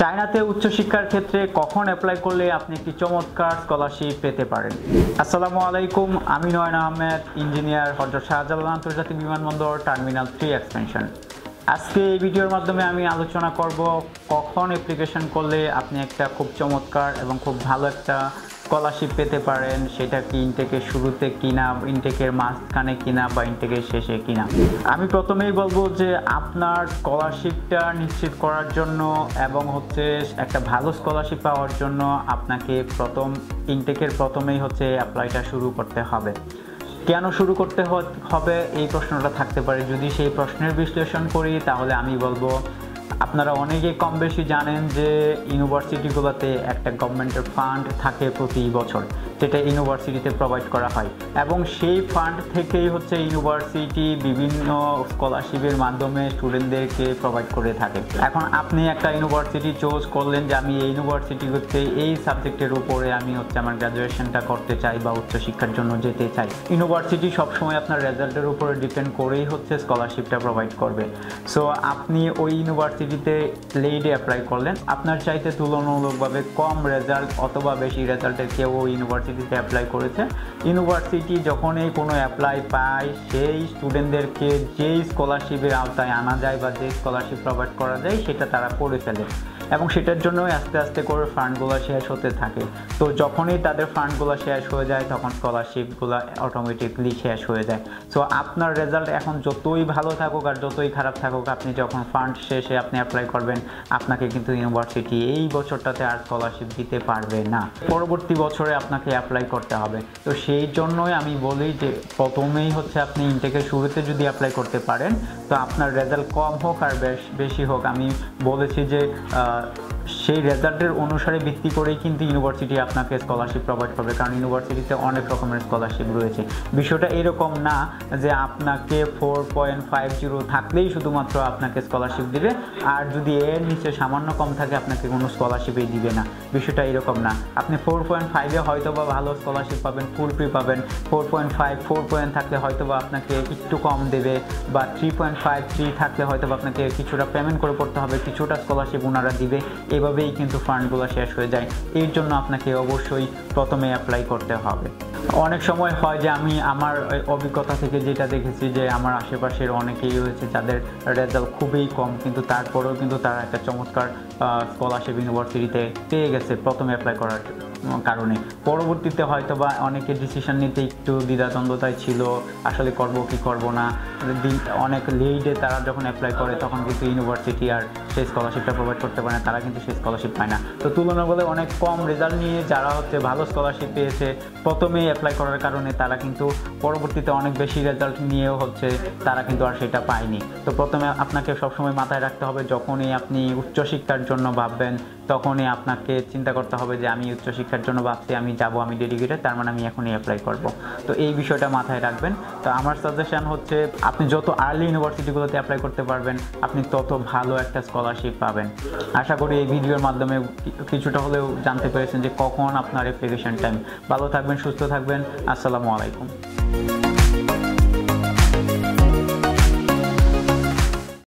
চায়নাতে উচ্চশিক্ষার ক্ষেত্রে কখন অ্যাপ্লাই করলে আপনি একটি চমৎকার স্কলারশিপ পেতে পারেন। আসসালামু আলাইকুম, আমি নয়ন আহমেদ, ইঞ্জিনিয়ার, হযরত শাহজালাল আন্তর্জাতিক বিমানবন্দর টার্মিনাল 3 এক্সপেনশন। আজকে এই ভিডিওর মাধ্যমে আমি আলোচনা করব কখন অ্যাপ্লিকেশন করলে আপনি একটা খুব চমৎকার এবং খুব ভালো একটা স্কলারশিপ পেতে পারেন। সেটা কি ইনটেকের শুরুতে কিনা, ইনটেকের মাঝখানে কিনা বা ইনটেকের শেষে কিনা। আমি প্রথমেই বলবো যে আপনার স্কলারশিপটা নিশ্চিত করার জন্য এবং একটা ভালো স্কলারশিপ পাওয়ার জন্য আপনাকে ইনটেকের প্রথমেই অ্যাপ্লাইটা শুরু করতে হবে। কেন শুরু করতে হবে এই প্রশ্নটা থাকতে পারে। যদি সেই প্রশ্নের বিশ্লেষণ করি তাহলে আমি বলবো আপনারা অনেকে কম বেশি জানেন যে ইউনিভার্সিটিগুলোতে একটা গভর্নমেন্টের ফান্ড থাকে প্রতি বছর, যেটা ইউনিভার্সিটিতে প্রোভাইড করা হয় এবং সেই ফান্ড থেকেই ইউনিভার্সিটি বিভিন্ন স্কলারশিপের মাধ্যমে স্টুডেন্টদেরকে প্রোভাইড করে থাকে। এখন আপনি একটা ইউনিভার্সিটি চুজ করলেন যে আমি এই ইউনিভার্সিটিতে এই সাবজেক্টের উপরে আমি আমার গ্র্যাজুয়েশনটা করতে চাই বা উচ্চশিক্ষার জন্য যেতে চাই। ইউনিভার্সিটি সবসময় আপনার রেজাল্টের উপরে ডিপেন্ড করেই স্কলারশিপটা প্রোভাইড করবে। সো আপনি ওই ইউনিভার্সিটিতে লেইডে অ্যাপ্লাই করলেন, আপনার চাইতে তুলনামূলকভাবে কম রেজাল্ট অথবা বেশি রেজাল্টের কেউ ওই ইউনিভার্সিটিতে অ্যাপ্লাই করেছে। ইউনিভার্সিটি যখনই কোনো অ্যাপ্লাই পায় সেই স্টুডেন্টদেরকে যেই স্কলারশিপের আওতায় আনা যায় বা যে স্কলারশিপ প্রোভাইড করা যায় সেটা তারা করে ফেলে এবং সেটার জন্যই আস্তে আস্তে করে ফান্ডগুলো শেষ হতে থাকে। তো যখনই তাদের ফান্ডগুলো শেষ হয়ে যায় তখন স্কলারশিপগুলো অটোমেটিকলি শেষ হয়ে যায়। সো আপনার রেজাল্ট এখন যতই ভালো থাকুক আর যতই খারাপ থাকুক, আপনি যখন ফান্ড শেষে আপনি অ্যাপ্লাই করবেন আপনাকে কিন্তু ইউনিভার্সিটি এই বছরটাতে আর স্কলারশিপ দিতে পারবে না, পরবর্তী বছরে আপনাকে অ্যাপ্লাই করতে হবে। তো সেই জন্যই আমি বলি যে প্রথমেই আপনি ইনটেকের শুরুতে যদি অ্যাপ্লাই করতে পারেন তো আপনার রেজাল্ট কম হোক আর বেশি হোক, আমি বলেছি যে সেই রেজাল্টের অনুসারে ভিত্তি করেই কিন্তু ইউনিভার্সিটি আপনাকে স্কলারশিপ প্রোভাইড করবে, কারণ ইউনিভার্সিটিতে অনেক রকমের স্কলারশিপ রয়েছে। বিষয়টা এরকম না যে আপনাকে 4.50 থাকলেই শুধুমাত্র আপনাকে স্কলারশিপ দিবে আর যদি এর নিচে সামান্য কম থাকে আপনাকে কোনো স্কলারশিপই দিবে না। বিষয়টা এরকম না। আপনি 4.5-এ হয়তো বা ভালো স্কলারশিপ পাবেন, ফুল ফ্রি পাবেন। 4.5, 4 থাকলে হয়তো বা আপনাকে একটু কম দেবে, বা 3.53 থাকলে হয়তো বা আপনাকে কিছুটা পেমেন্ট করে পড়তে হবে, কিছুটা স্কলারশিপ ওনারা দিবে। এভাবেই কিন্তু ফান্ডগুলো শেষ হয়ে যায়। এর জন্য আপনাকে অবশ্যই প্রথমে অ্যাপ্লাই করতে হবে। অনেক সময় হয় যে আমি আমার অভিজ্ঞতা থেকে যেটা দেখেছি যে আমার আশেপাশের অনেকেই রয়েছে যাদের রেজাল্ট খুবই কম, কিন্তু তারপরেও কিন্তু তারা একটা চমৎকার স্কলারশিপ ইউনিভার্সিটিতে পেয়ে গেছে প্রথমে অ্যাপ্লাই করার কারণে। পরবর্তীতে হয়তো বা অনেকে ডিসিশন নিতে একটু দ্বিধাদ্বন্দ্বতায় ছিল, আসলে করব কি করব না। অনেক লেটে তারা যখন অ্যাপ্লাই করে তখন কিন্তু ইউনিভার্সিটি আর সেই স্কলারশিপটা প্রোভাইড করতে পারে না, তারা কিন্তু সেই স্কলারশিপ পায় না। তো তুলনামূলক অনেক কম রেজাল্ট নিয়ে যারা ভালো স্কলারশিপ পেয়েছে প্রথমেই অ্যাপ্লাই করার কারণে তারা কিন্তু পরবর্তীতে অনেক বেশি রেজাল্ট নিয়েও তারা কিন্তু আর সেটা পায়নি। তো প্রথমে আপনাকে সবসময় মাথায় রাখতে হবে যখনই আপনি উচ্চশিক্ষার জন্য ভাববেন তখনই আপনাকে চিন্তা করতে হবে যে আমি উচ্চশিক্ষার জন্য ভাবছি, আমি যাব, আমি ডেডিকেটেড, তার মানে আমি এখনই অ্যাপ্লাই করব। তো এই বিষয়টা মাথায় রাখবেন। তো আমার সাজেশন আপনি যত আর্লি ইউনিভার্সিটিগুলোতে অ্যাপ্লাই করতে পারবেন আপনি তত ভালো একটা স্কলারশিপ পাবেন। আশা করি এই ভিডিওর মাধ্যমে কিছুটা হলেও জানতে পেরেছেন যে কখন আপনার অ্যাপ্লিকেশন টাইম। ভালো থাকবেন, সুস্থ থাকবেন। আসসালামু আলাইকুম।